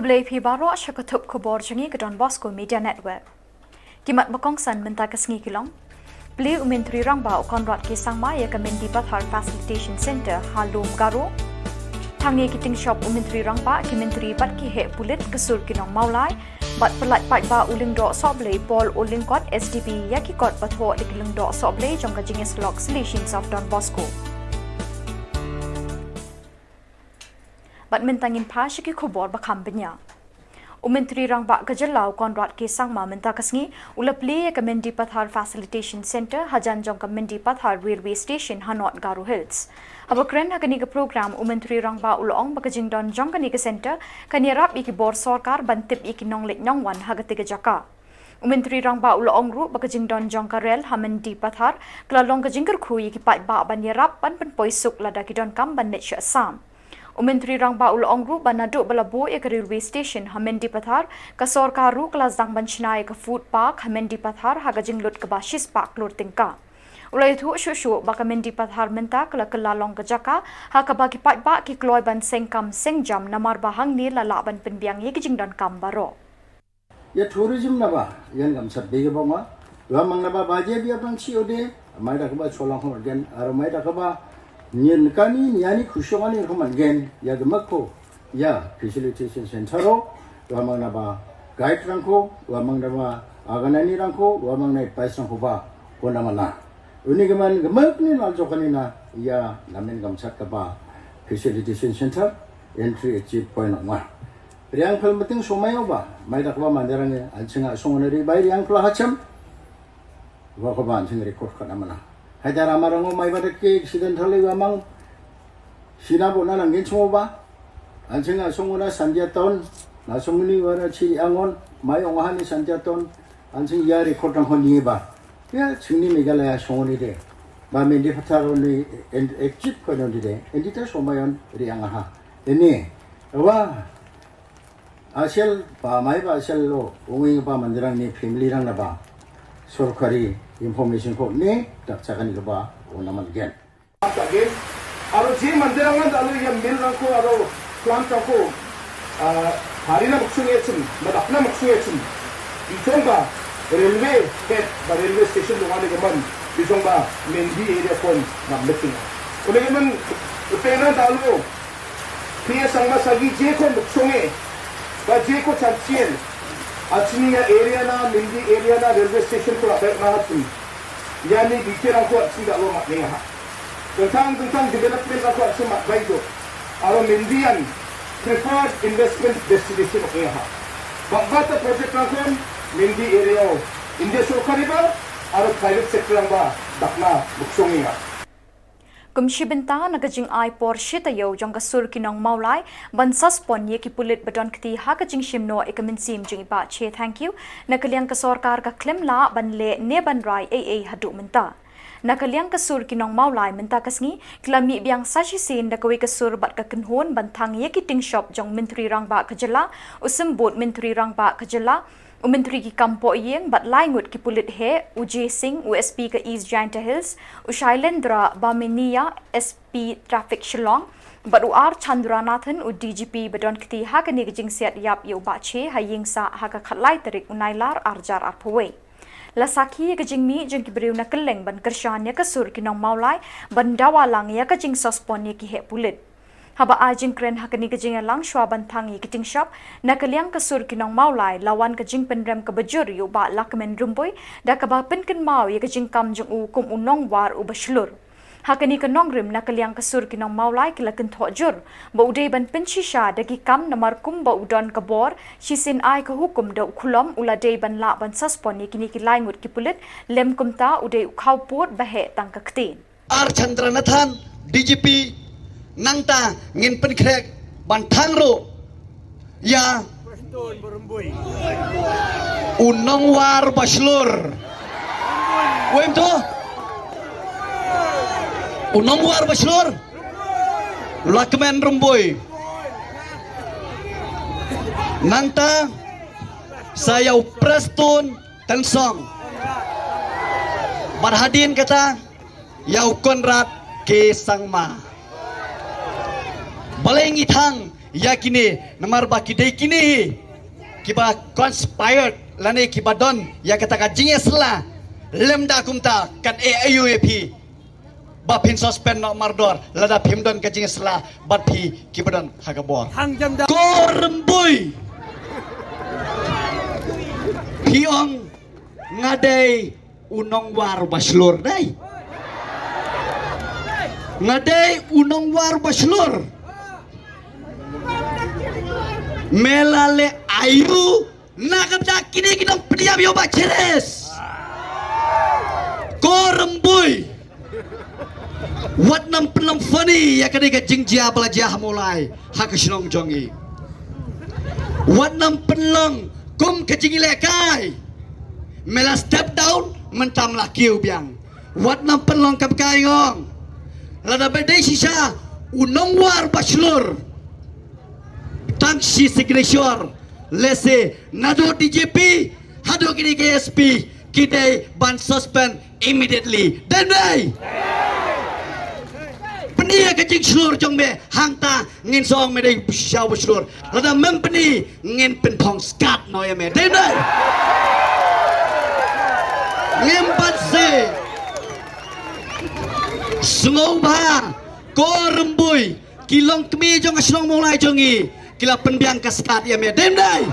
Keblai pi baro ASHA ketup Khubor jangi ke Don Bosco Media Network. Kimat bakongsan menta kesngi kilong. Beli Menteri Rangba Konrad Kisangma ya ke Mendi Bathar Facilitation Center Halum Garo. Tangi kiting shop Menteri Rangba ki Menteri Bat ki he pulit kesur kinong maulai. Bat pelat pat ba uling do soblei Paul uling kot SDP ya ki kot batho dikiling do soblei jong ka jingis lok solutions of Don Bosco. Bat mentangin pa syaki Khubor bakam benya. Menteri Rangba Ka Jylla Konrad Kisangma menta kasngi ulapli ya ke Mendi Bathar Facilitation Center hajan jong ka Mendi Bathar Railway Station Hanot Garo Hills. Abakren hakani ke program Menteri Rangba ulong bakajing don jong kani ke center kanirap iki bor sarkar bantip iki nonglet nyongwan hagati ke jaka. Menteri Rangba ulong ru bakajing don jong ka rel Mendi Bathar klalong ka jingker khu iki pat ba banirap pan poisuk lada ki don kam bannet sya Assam. Menteri Rangba ulong ru banaduk balabu ya ke railway station Mendi Bathar ka sarkaru kelazang banchnai ke food park Mendi Bathar hagajing lut ke basis park lur tingka. Ulai thu shushu baka Mendi Bathar menta kala kelalong ke jaka ha ka bagi pat ba ki kloi ban sengkam sengjam namar bahang ni lala ban penbiang ye kijing dan kam baro. Ya tourism na ba yan kam sat bege ba ma wa mang na ba baje bi apang chi ode mai da ka ba cholang ho gen ar mai da ka ba nyen kani nyani khushongani roman gen ya gemako ya facilitation center ro wa mang na ba guide rangko wa mang na ba aganani rangko wa mang na paisang ko ba ko na mana uni geman gemak ni nal jokani na ya namen gamsat ka ba facilitation center entry exit point ma riang phal mating somayo ba mai da ka ba mandarang ansinga songonari bai riang phal hacham wa ko ba ansinga record ka na mana Hajar amarango mai badak ke accidental amang sinabo na nangin sumoba ansinga songona sanjaton na songni wara chi angon mai ongahani sanjaton ansing ya record ang honi ba ya chingni Meghalaya songoni de ba Mendi Bathar ni exit ko non de endita somayon riang ha ini wa asel ba mai ba asel lo onging ba mandirang ni family rang na ba sorkari information ko ni daksakan ko ba o naman gen again aro ji mandirangan dalu ya mil ko aro plant ko harina muksungechin madapna muksungechin isonga railway head ba railway station lungani gaman isonga Mendi area kon na meeting ule gaman pena dalu piya sangma sagi je ko muksunge ba je ko chanchien Achniya area na Mendi area na railway station ko abek na hatin yani dikir aku singa lo mak nenga tentang development aku semak baik tu aro Mendian preferred investment destination nenga bangkata project aku Mendi area India sorkari ba aro private sector ba dakna buksongia Kumshi benta nagajing ai por shitayo jong kasur kinong maulai bansas pon ye ki pulit badon kti ha kajing shimno ekamin sim jing ba che thank you nakaliang ka sarkar ka claim la banle ne ban rai aa hadu menta nakaliang kasur kinong maulai menta kasngi klami biang sashi sin dakawi kasur bat ka kinhon bantang ye ki ting shop jong Menteri Rangba Ka Jylla usembut Menteri Rangba Ka Jylla Menteri ki kampo yeng bat laingut ki pulit he UJ Singh USP ka East Giant Hills Ushailendra Baminiya SP Traffic Shillong bat UR Chandranathan DGP badon kti ha ka ni jing siat yap yo ba che haying sa ha ka khatlai tarik unailar arjar arpwe lasaki ka jing mi jing ki briu na keleng ban kershan ya ka sur ki nong maulai ban dawalang ya ka jing sospon ye ki he pulit Haba ajing kren hakani kajing lang shwa bantang kiting shop nakaliang kasur kinong maulai lawan kajing penrem kabajur yu ba lakmen rumboy da kaba penken mau ye kajing kam jung u kum unong war u bashlur hakani kanong rim nakaliang kasur kinong maulai kilaken thojur ba udai ban penshisha dagi kam namar kum ba udon kabor shisin ai ka hukum da khulom uladei ban la ban saspon ye kini ki laingut ki pulit lem kumta udai khawput bahe tangkaktin R Chandranathan DGP nangta ngin penkrek bantang ro ya unong war baslur wem to unong war baslur lakmen rumboy nangta saya prestun tensong barhadin kata yau Konrad Kisangma Baleng itang yakini namar baki dei kini kiba conspired lani kiba don ya kata ka jingesla lemda kumta kat AUAP bapin suspend no mardor lada pimdon ka jingesla batpi kibadon hagabor korembui piong ngadai unong war baslur dai ngadai unong war baslur melale ayu nakapta kini kinong pediam yo bacheres korembui wat nam pelam fani ya kadai ka jingjia belajar mulai hak Shillong jongi wat nam pelang kum ka jingile kai mela step down mentam la kiu biang wat nam pelang kap kai ngong lada bedai sisa unong war baslur tangsi signature lese nado DJP hado kini KSP kidai ban suspend immediately dan dai penia kajing slur jong me hangta ngin song me dai shaw slur lada mem peni ngin pen thong skat no ya me dan dai ngim bat se sungau ba ko rembui kilong kemi jong Shillong mulai jongi kila penbiang kaskat ya me dan dai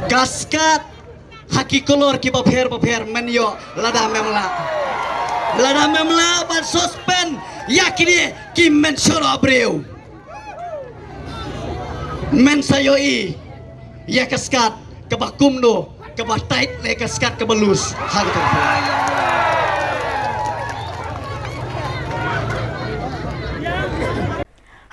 kaskat haki kolor ki bapher menyo lada memla ban suspend yakini ki men soro abreu men sayoi ya kaskat ke bakumno ke batait le kaskat ke belus hal tu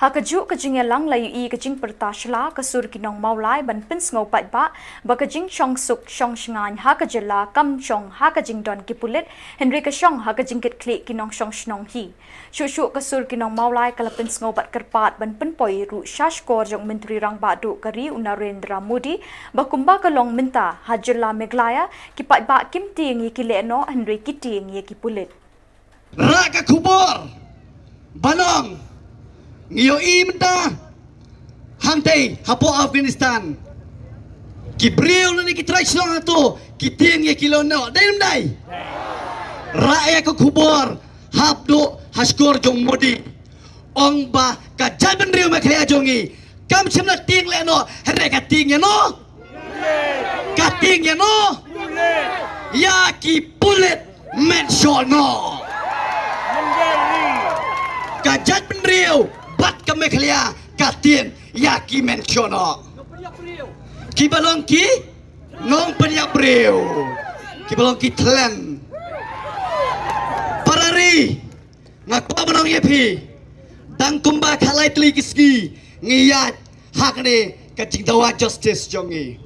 Hakaju kajing elang layu I kajing pertasla kasur kinong maulai ban pins ngau pat ba bakajing chong suk chong shngan hakajela kam chong hakajing don kipulit Henry kashong hakajing kit klik kinong chong shnong hi shushu kasur kinong maulai kala pins ngau pat kerpat ban pen poi ru shash kor jong menteri rang ba du kari Narendra Modi bakumba kalong minta hajela Meghalaya kipat ba kim ting kile no Henry kiting ye kipulit raka khubor banong ngiyo imta hangtay hapo Afghanistan kibriw na ni kitray Shillong ato kiting ye kilo no dayum day raya ko khubor hapdo haskor jong Modi ong ba ka jaban riu Meghalaya jongi kam chimna ting le no hre ka ting ye no ka ting ye no ya ki pulet men shol no ka jaban riu bat ke Meghalaya katin yaki mensiono ki balong ki nong penyak breu ki balong ki tlen parari ngakpa banong yepi dang kumba khalai tli kiski ngiyat hakne kajing dawa justice jongi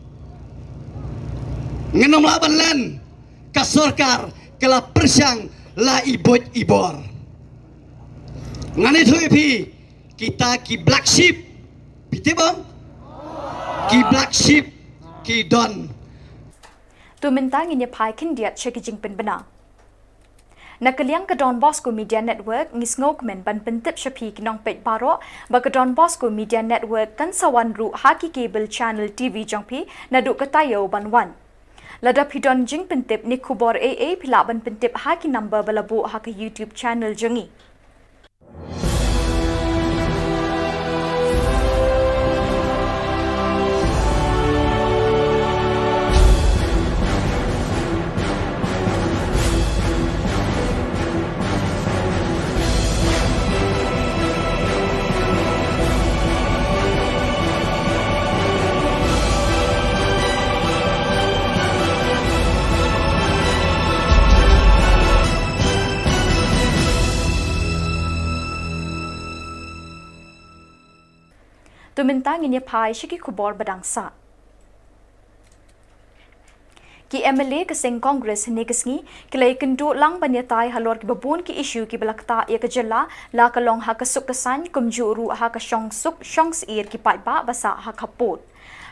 ngenom laban len ka sorkar kala persyang la ibor ngane thu yepi kita ki black sheep piti bang ki black sheep ki don tu mentang ini pai kindiat chekijing pen bena nakaliang ka Don Bosco Media Network ngisngok men ban pentip shapi kinong pet baro ba ka Don Bosco Media Network kan sawan ru haki cable channel TV jongpi nadu katayo ban wan lada pidon jing pentip ni Khubor AA pila ban pentip haki number balabu haki YouTube channel jongi tu mentang ini pai shiki Khubor badangsa ki MLA keseng Congress ne kesngi kilai kendo lang banyatai halor ki babun ki issue ki balakta ya ka jella la kalong ha kasuk kesan kumjuru ha ka shong suk shongs ir ki pai ba basa ha kapot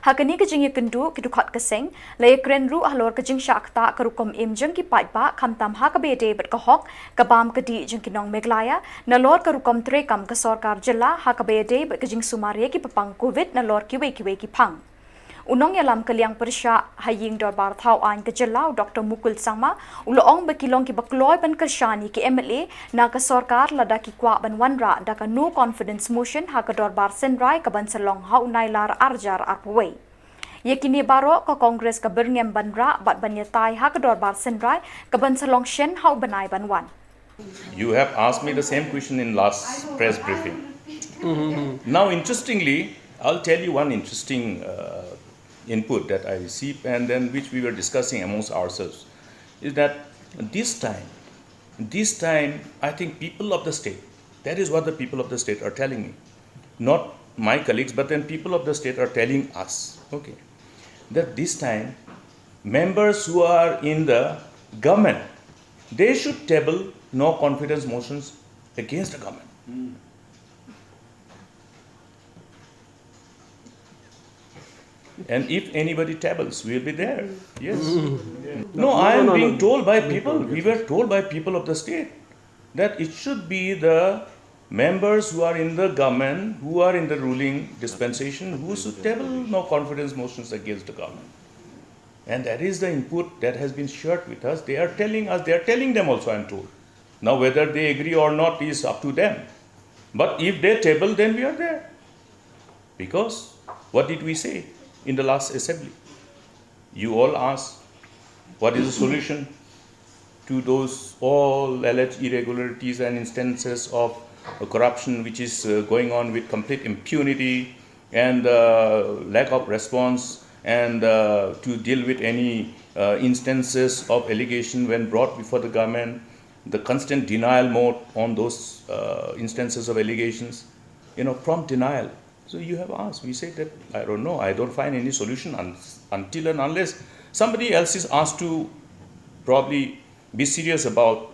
Hakani ka jing yakendu ki dukhat ka seng le kren ru halor ka jing shakta ka rukom im jing ki pai ba khamtam ha ka be de bat ka hok ka bam ka di jing ki nong Meghalaya na lor ka rukom tre kam ka sarkar jilla ha ka be de bat ka jing sumare ki papang covid na lor ki we ki phang Unong yalam kaliang persya haying dorbar thau ain ke jelau Dr. Mukul Sangma uloong bakilong ki bakloy ban kershani ki MLA na ka sarkar lada ki kwa ban wanra da ka no confidence motion ha ka dorbar senrai ka ban salong hau nailar arjar arpway Yakini baro ka Congress ka berngem banra bat banyatai ha ka dorbar senrai ka ban salong shen hau banai ban wan You have asked me the same question in last press briefing. Now, interestingly, I'll tell you one interesting input that I received and then which we were discussing amongst ourselves is that this time, I think people of the state, that is what the people of the state are telling me, not my colleagues, but then people of the state are telling us, okay, that this time members who are in the government, they should table no confidence motions against the government. And if anybody tables, we'll be there. Yes. No, I am being told by people, we were told by people of the state that it should be the members who are in the government, who are in the ruling dispensation, who should table no confidence motions against the government. And that is the input that has been shared with us. They are telling us, they are telling them also, I am told. Now, whether they agree or not is up to them. But if they table, then we are there. Because what did we say in the last assembly? You all asked, what is the solution to those all alleged irregularities and instances of corruption which is going on with complete impunity and lack of response and to deal with any instances of allegation when brought before the government, the constant denial mode on those instances of allegations, prompt denial. So you have asked, we say that, I don't know, I don't find any solution until and unless somebody else is asked to probably be serious about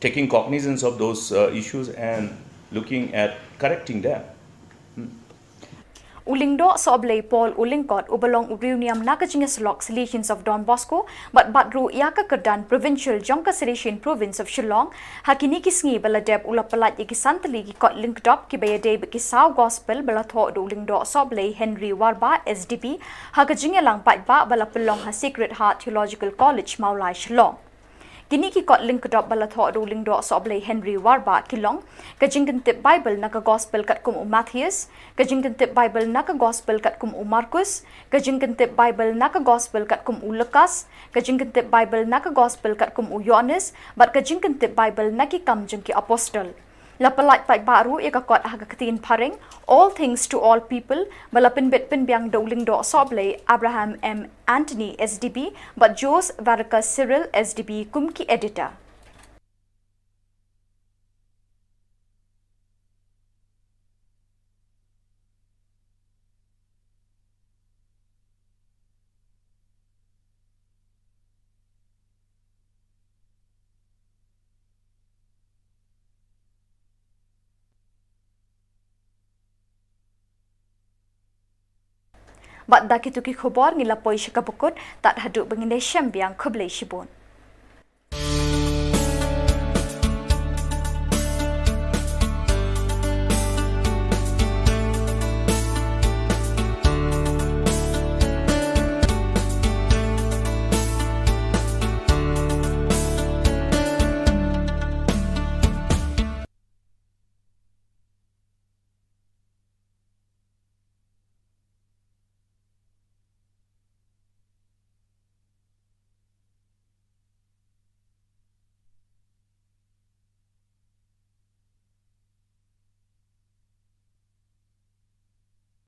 taking cognizance of those issues and looking at correcting them. Ulingdo soblay Paul Ulingkot ubalong Uriunium Nakajingas Lock Solutions of Don Bosco, but Badru Yaka Kerdan Provincial Jongka Sedation Province of Shillong, Hakiniki Sngi Baladeb Ulapalat Yakisantali Kot Linkdop Kibayade Kisau Gospel Balatho Ulingdo soblay Henry Warba SDP, Hakajingalang Patba Balapalong Ha Sacred Heart Theological College Maulai Shillong. Kini ki kot link dop balatho ruling do soblay Henry Warba kilong kajingkan tip Bible naka gospel kat kum Matthews kajingkan tip Bible naka gospel kat kum Marcus kajingkan tip Bible naka gospel kat kum Lucas kajingkan tip Bible naka gospel kat kum Yohanes bat kajingkan tip Bible naki kam jengki apostle Lapalat pai baru ia kakot hagatin paring all things to all people balapin bitpin biang doling do soblay Abraham M. Anthony SDB but Jos Varaka Cyril SDB kumki editor. Bat daki tuki khubor ngila poi shikabukut tat haduk bengine syambiang kublai shibun.